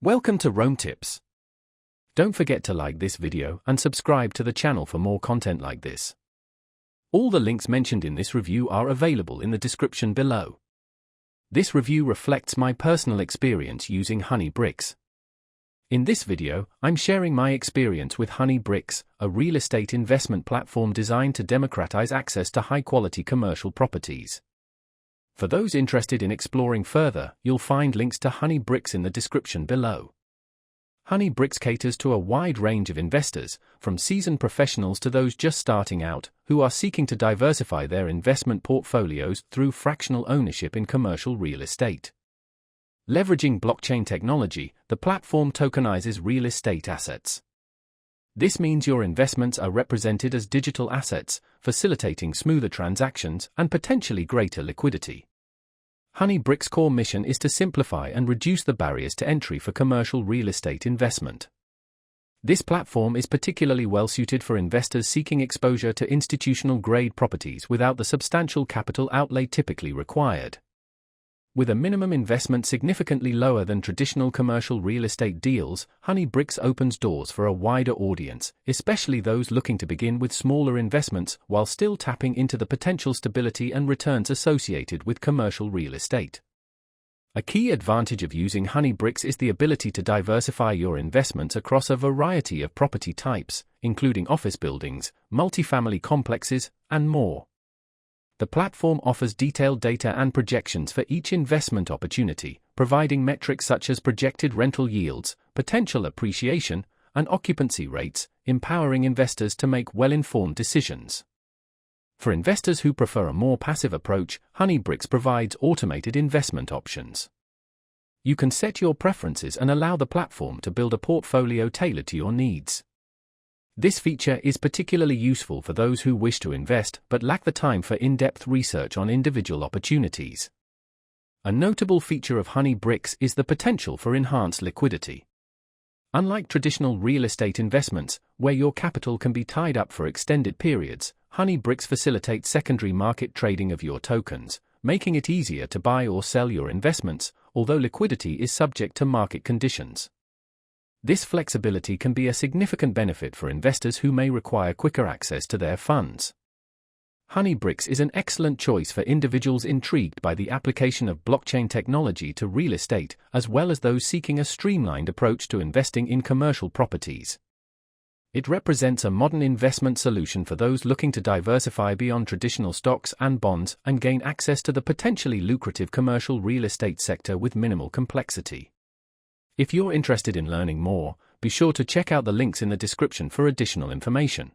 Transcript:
Welcome to Rome Tips. Don't forget to like this video and subscribe to the channel for more content like this. All the links mentioned in this review are available in the description below. This review reflects my personal experience using HoneyBricks. In this video, I'm sharing my experience with HoneyBricks, a real estate investment platform designed to democratize access to high-quality commercial properties. For those interested in exploring further, you'll find links to HoneyBricks in the description below. HoneyBricks caters to a wide range of investors, from seasoned professionals to those just starting out, who are seeking to diversify their investment portfolios through fractional ownership in commercial real estate. Leveraging blockchain technology, the platform tokenizes real estate assets. This means your investments are represented as digital assets, facilitating smoother transactions and potentially greater liquidity. HoneyBricks' core mission is to simplify and reduce the barriers to entry for commercial real estate investment. This platform is particularly well-suited for investors seeking exposure to institutional-grade properties without the substantial capital outlay typically required. With a minimum investment significantly lower than traditional commercial real estate deals, HoneyBricks opens doors for a wider audience, especially those looking to begin with smaller investments while still tapping into the potential stability and returns associated with commercial real estate. A key advantage of using HoneyBricks is the ability to diversify your investments across a variety of property types, including office buildings, multifamily complexes, and more. The platform offers detailed data and projections for each investment opportunity, providing metrics such as projected rental yields, potential appreciation, and occupancy rates, empowering investors to make well-informed decisions. For investors who prefer a more passive approach, HoneyBricks provides automated investment options. You can set your preferences and allow the platform to build a portfolio tailored to your needs. This feature is particularly useful for those who wish to invest but lack the time for in-depth research on individual opportunities. A notable feature of HoneyBricks is the potential for enhanced liquidity. Unlike traditional real estate investments, where your capital can be tied up for extended periods, HoneyBricks facilitates secondary market trading of your tokens, making it easier to buy or sell your investments, although liquidity is subject to market conditions. This flexibility can be a significant benefit for investors who may require quicker access to their funds. HoneyBricks is an excellent choice for individuals intrigued by the application of blockchain technology to real estate, as well as those seeking a streamlined approach to investing in commercial properties. It represents a modern investment solution for those looking to diversify beyond traditional stocks and bonds and gain access to the potentially lucrative commercial real estate sector with minimal complexity. If you're interested in learning more, be sure to check out the links in the description for additional information.